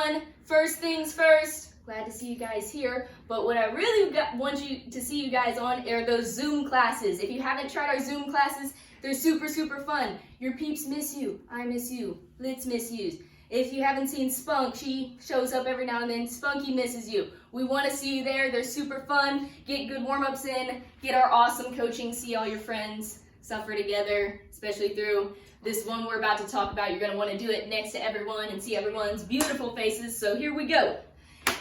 everyone. First things first, glad to see you guys here. But what I really want you to see you guys on are those Zoom classes. If you haven't tried our Zoom classes, they're super, super fun. Your peeps miss you. I miss you. Let's miss you. If you haven't seen Spunk, she shows up every now and then. Spunky misses you. We want to see you there. They're super fun. Get good warm-ups in. Get our awesome coaching. See all your friends suffer together, especially through this one we're about to talk about. You're going to want to do it next to everyone and see everyone's beautiful faces. So here we go.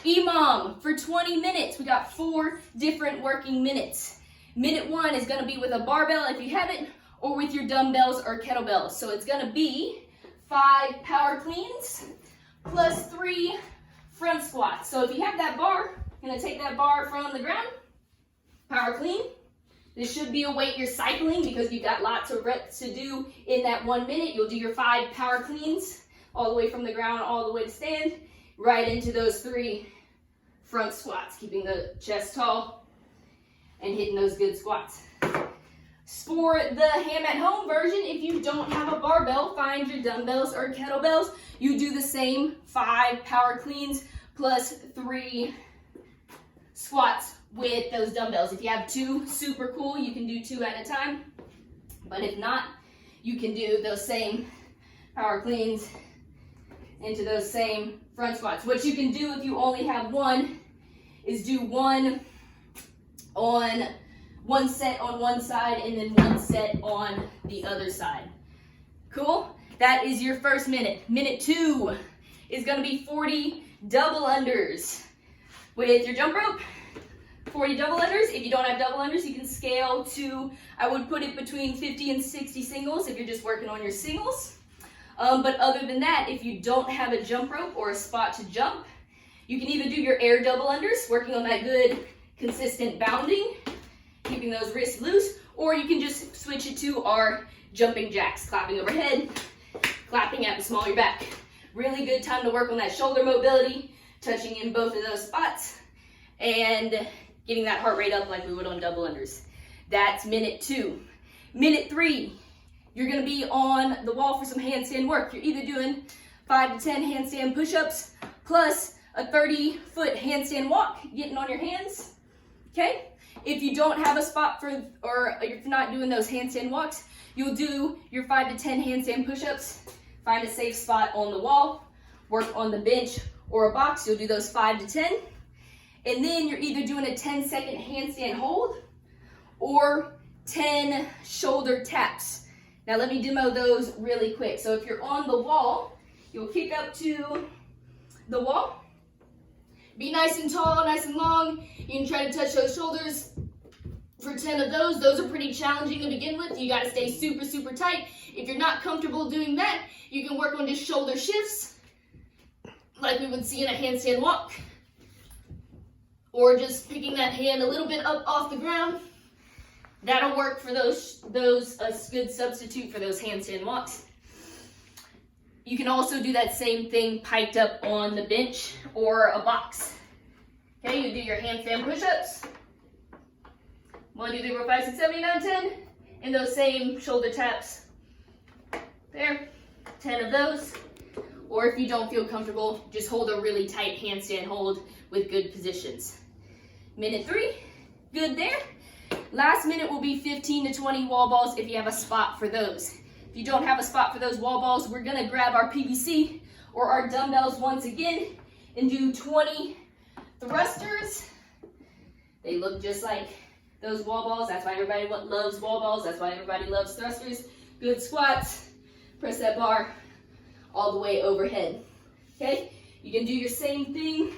EMOM for 20 minutes. We got 4 different working minutes. Minute 1 is going to be with a barbell if you have it, or with your dumbbells or kettlebells. So it's going to be 5 power cleans plus 3 front squats. So if you have that bar, you're going to take that bar from the ground, power clean. This should be a weight you're cycling because you've got lots of reps to do in that 1 minute. You'll do your 5 power cleans all the way from the ground, all the way to stand, right into those 3 front squats, keeping the chest tall and hitting those good squats. For the ham at home version, if you don't have a barbell, find your dumbbells or kettlebells. You do the same 5 power cleans plus 3 squats with those dumbbells. If you have 2, super cool, you can do 2 at a time. But if not, you can do those same power cleans into those same front squats. What you can do if you only have 1 is do 1 set on one side and then 1 set on the other side. Cool? That is your first minute. Minute 2 is going to be 40 double unders with your jump rope. 40 double unders. If you don't have double unders, you can scale to, I would put it between 50 and 60 singles if you're just working on your singles. But other than that, if you don't have a jump rope or a spot to jump, you can either do your air double unders, working on that good, consistent bounding, keeping those wrists loose, or you can just switch it to our jumping jacks, clapping overhead, clapping at the small of your back. Really good time to work on that shoulder mobility, touching in both of those spots, and getting that heart rate up like we would on double unders. That's minute 2. Minute 3, you're gonna be on the wall for some handstand work. You're either doing 5 to 10 handstand push-ups plus a 30-foot handstand walk, getting on your hands, okay? If you don't have a spot for, or if you're not doing those handstand walks, you'll do your 5 to 10 handstand push-ups, find a safe spot on the wall, work on the bench or a box, you'll do those 5 to 10. And then you're either doing a 10-second handstand hold or 10 shoulder taps. Now let me demo those really quick. So if you're on the wall, you'll kick up to the wall. Be nice and tall, nice and long. You can try to touch those shoulders for 10 of those. Those are pretty challenging to begin with. You gotta stay super, super tight. If you're not comfortable doing that, you can work on just shoulder shifts like we would see in a handstand walk. Or just picking that hand a little bit up off the ground. That'll work for those a good substitute for those handstand walks. You can also do that same thing piked up on the bench or a box. Okay, you do your handstand push-ups. 1, 2, 3, 4, 5, 6, 7, 8, 9, 10. And those same shoulder taps. There, 10 of those. Or if you don't feel comfortable, just hold a really tight handstand hold with good positions. Minute 3, good there. Last minute will be 15 to 20 wall balls if you have a spot for those. If you don't have a spot for those wall balls, we're gonna grab our PVC or our dumbbells once again and do 20 thrusters. They look just like those wall balls. That's why everybody loves wall balls. That's why everybody loves thrusters. Good squats. Press that bar all the way overhead. Okay? You can do your same thing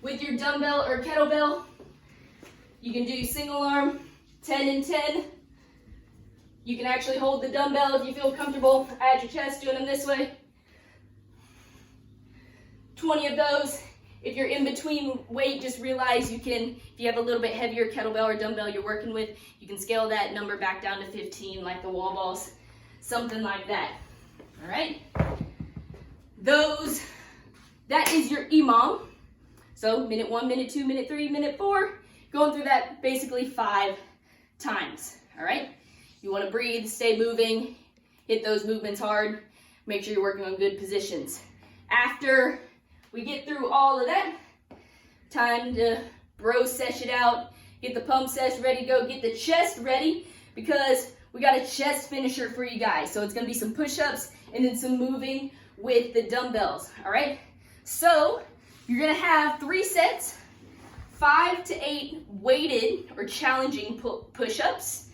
with your dumbbell or kettlebell. You can do your single arm, 10 and 10. You can actually hold the dumbbell if you feel comfortable at your chest, doing them this way. 20 of those. If you're in between weight, just realize you can, if you have a little bit heavier kettlebell or dumbbell you're working with, you can scale that number back down to 15 like the wall balls, something like that. All right? That is your EMOM. So minute 1, minute 2, minute 3, minute 4, going through that basically 5 times, all right? You wanna breathe, stay moving, hit those movements hard, make sure you're working on good positions. After we get through all of that, time to bro sesh it out, get the pump sesh ready to go, get the chest ready, because we got a chest finisher for you guys. So it's gonna be some push-ups and then some moving with the dumbbells, all right? So you're gonna have 3 sets, 5 to 8 weighted or challenging push-ups.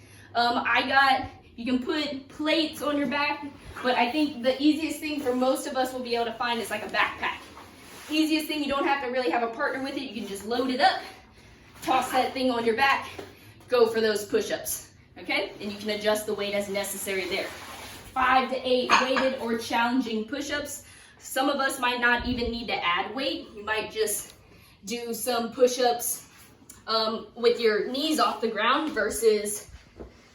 You can put plates on your back, but I think the easiest thing for most of us will be able to find is like a backpack. Easiest thing, you don't have to really have a partner with it. You can just load it up, toss that thing on your back, go for those push-ups, okay? And you can adjust the weight as necessary there. 5 to 8 weighted or challenging push-ups. Some of us might not even need to add weight. You might just do some push-ups with your knees off the ground versus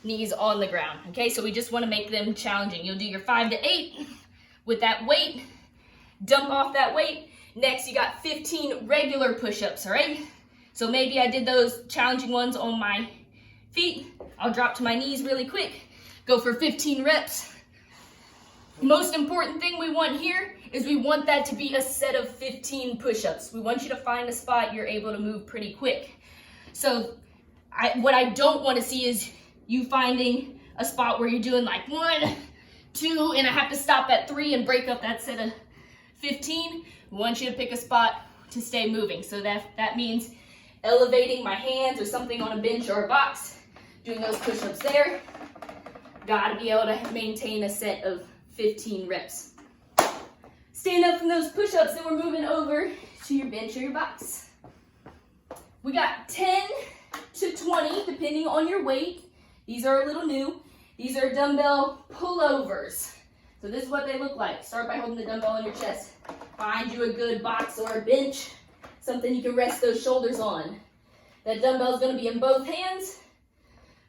knees on the ground, okay? So we just wanna make them challenging. You'll do your 5 to 8 with that weight, dump off that weight. Next, you got 15 regular push-ups, all right? So maybe I did those challenging ones on my feet. I'll drop to my knees really quick, go for 15 reps. Most important thing we want here is we want that to be a set of 15 push-ups. We want you to find a spot you're able to move pretty quick. So what I don't want to see is you finding a spot where you're doing like 1, 2, and I have to stop at 3 and break up that set of 15. We want you to pick a spot to stay moving. So that means elevating my hands or something on a bench or a box, doing those push-ups there. Gotta be able to maintain a set of 15 reps. Stand up from those push-ups, then we're moving over to your bench or your box. We got 10 to 20, depending on your weight. These are a little new. These are dumbbell pullovers. So this is what they look like. Start by holding the dumbbell on your chest. Find you a good box or a bench, something you can rest those shoulders on. That dumbbell is going to be in both hands.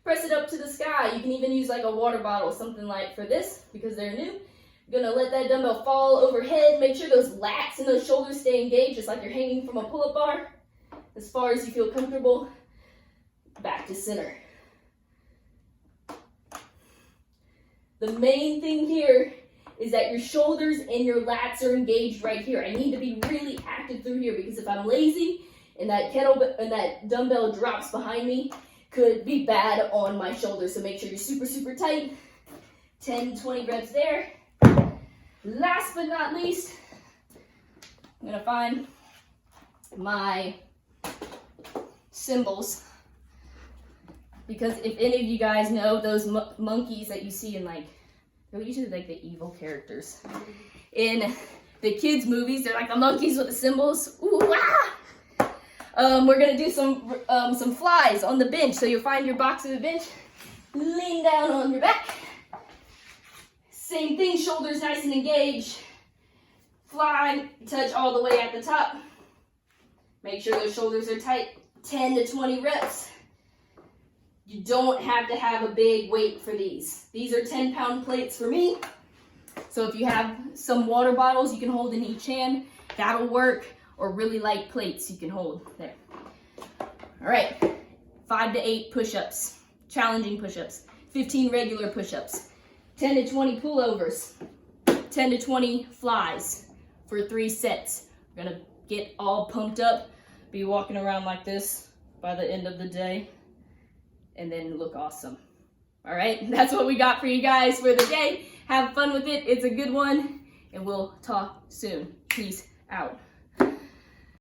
Press it up to the sky. You can even use like a water bottle, something like for this, because they're new. You're going to let that dumbbell fall overhead. Make sure those lats and those shoulders stay engaged, just like you're hanging from a pull-up bar. As far as you feel comfortable, back to center. The main thing here is that your shoulders and your lats are engaged right here. I need to be really active through here, because if I'm lazy and that dumbbell drops behind me, could be bad on my shoulders. So make sure you're super, super tight. 10, 20 reps there. Last but not least, I'm gonna find my cymbals, because if any of you guys know those monkeys that you see in like, they're usually like the evil characters in the kids movies, they're like the monkeys with the cymbals. Ooh, ah! We're gonna do some flies on the bench. So you'll find your box of the bench, lean down on your back. Same thing, shoulders nice and engaged. Fly, touch all the way at the top. Make sure those shoulders are tight. 10 to 20 reps. You don't have to have a big weight for these. These are 10-pound plates for me. So if you have some water bottles you can hold in each hand, that'll work. Or really light plates you can hold there. All right, 5 to 8 push-ups, challenging push-ups, 15 regular push-ups, 10 to 20 pullovers, 10 to 20 flies for 3 sets. We're gonna get all pumped up, be walking around like this by the end of the day, and then look awesome. All right, that's what we got for you guys for the day. Have fun with it, it's a good one, and we'll talk soon. Peace out.